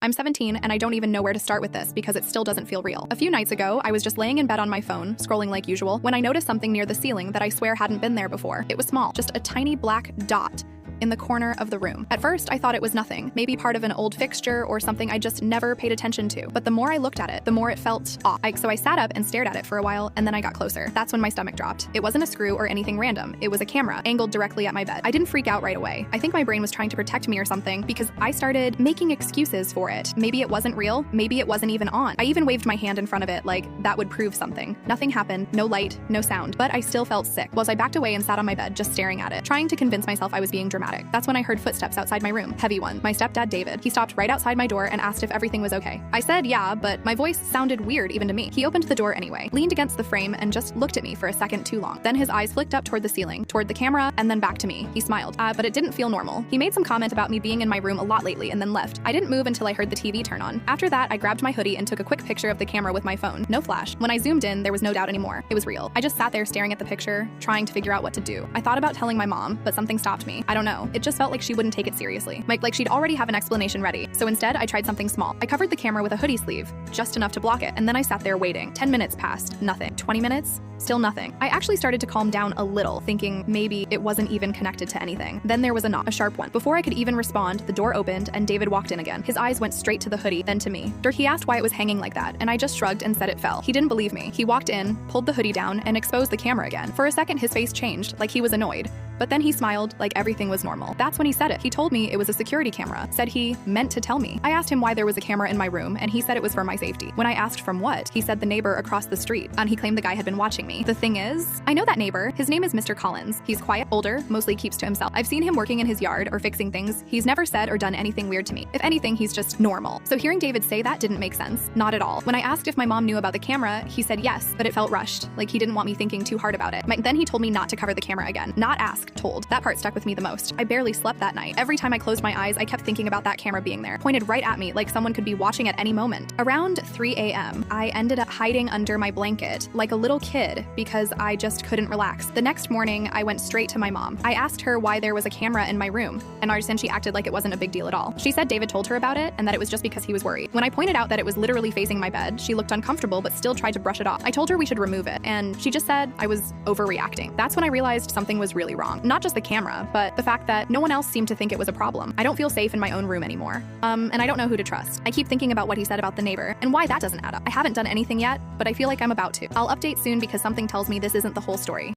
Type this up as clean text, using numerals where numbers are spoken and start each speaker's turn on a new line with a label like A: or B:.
A: I'm 17 and I don't even know where to start with this because it still doesn't feel real. A few nights ago, I was just laying in bed on my phone, scrolling like usual, when I noticed something near the ceiling that I swear hadn't been there before. It was small, just a tiny black dot in the corner of the room. At first, I thought it was nothing, maybe part of an old fixture or something I just never paid attention to. But the more I looked at it, the more it felt off. So I sat up and stared at it for a while, and then I got closer. That's when my stomach dropped. It wasn't a screw or anything random. It was a camera, angled directly at my bed. I didn't freak out right away. I think my brain was trying to protect me or something because I started making excuses for it. Maybe it wasn't real, maybe it wasn't even on. I even waved my hand in front of it like that would prove something. Nothing happened, no light, no sound, but I still felt sick. So I backed away and sat on my bed, just staring at it, trying to convince myself I was being dramatic. That's when I heard footsteps outside my room, heavy ones. My stepdad, David. He stopped right outside my door and asked if everything was okay. I said yeah, but my voice sounded weird even to me. He opened the door anyway, leaned against the frame, and just looked at me for a second too long. Then his eyes flicked up toward the ceiling, toward the camera, and then back to me. He smiled, but it didn't feel normal. He made some comment about me being in my room a lot lately and then left. I didn't move until I heard the TV turn on. After that, I grabbed my hoodie and took a quick picture of the camera with my phone. No flash. When I zoomed in, there was no doubt anymore. It was real. I just sat there staring at the picture, trying to figure out what to do. I thought about telling my mom, but something stopped me. I don't know. It just felt like she wouldn't take it seriously. Like she'd already have an explanation ready. So instead, I tried something small. I covered the camera with a hoodie sleeve, just enough to block it, and then I sat there waiting. 10 minutes passed, nothing. 20 minutes, still nothing. I actually started to calm down a little, thinking maybe it wasn't even connected to anything. Then there was a knock, a sharp one. Before I could even respond, the door opened and David walked in again. His eyes went straight to the hoodie, then to me. He asked why it was hanging like that, and I just shrugged and said it fell. He didn't believe me. He walked in, pulled the hoodie down, and exposed the camera again. For a second, his face changed, like he was annoyed. But then he smiled like everything was normal. That's when he said it. He told me it was a security camera, said he meant to tell me. I asked him why there was a camera in my room, and he said it was for my safety. When I asked from what, he said the neighbor across the street, and he claimed the guy had been watching me. The thing is, I know that neighbor. His name is Mr. Collins. He's quiet, older, mostly keeps to himself. I've seen him working in his yard or fixing things. He's never said or done anything weird to me. If anything, he's just normal. So hearing David say that didn't make sense. Not at all. When I asked if my mom knew about the camera, he said yes, but it felt rushed, like he didn't want me thinking too hard about it. Then he told me not to cover the camera again. Not ask, told. That part stuck with me the most. I barely slept that night. Every time I closed my eyes, I kept thinking about that camera being there, pointed right at me like someone could be watching at any moment. Around 3 a.m., I ended up hiding under my blanket like a little kid because I just couldn't relax. The next morning, I went straight to my mom. I asked her why there was a camera in my room, and she acted like it wasn't a big deal at all. She said David told her about it and that it was just because he was worried. When I pointed out that it was literally facing my bed, she looked uncomfortable but still tried to brush it off. I told her we should remove it, and she just said I was overreacting. That's when I realized something was really wrong. Not just the camera, but the fact that no one else seemed to think it was a problem. I don't feel safe in my own room anymore. And I don't know who to trust. I keep thinking about what he said about the neighbor and why that doesn't add up. I haven't done anything yet, but I feel like I'm about to. I'll update soon because something tells me this isn't the whole story.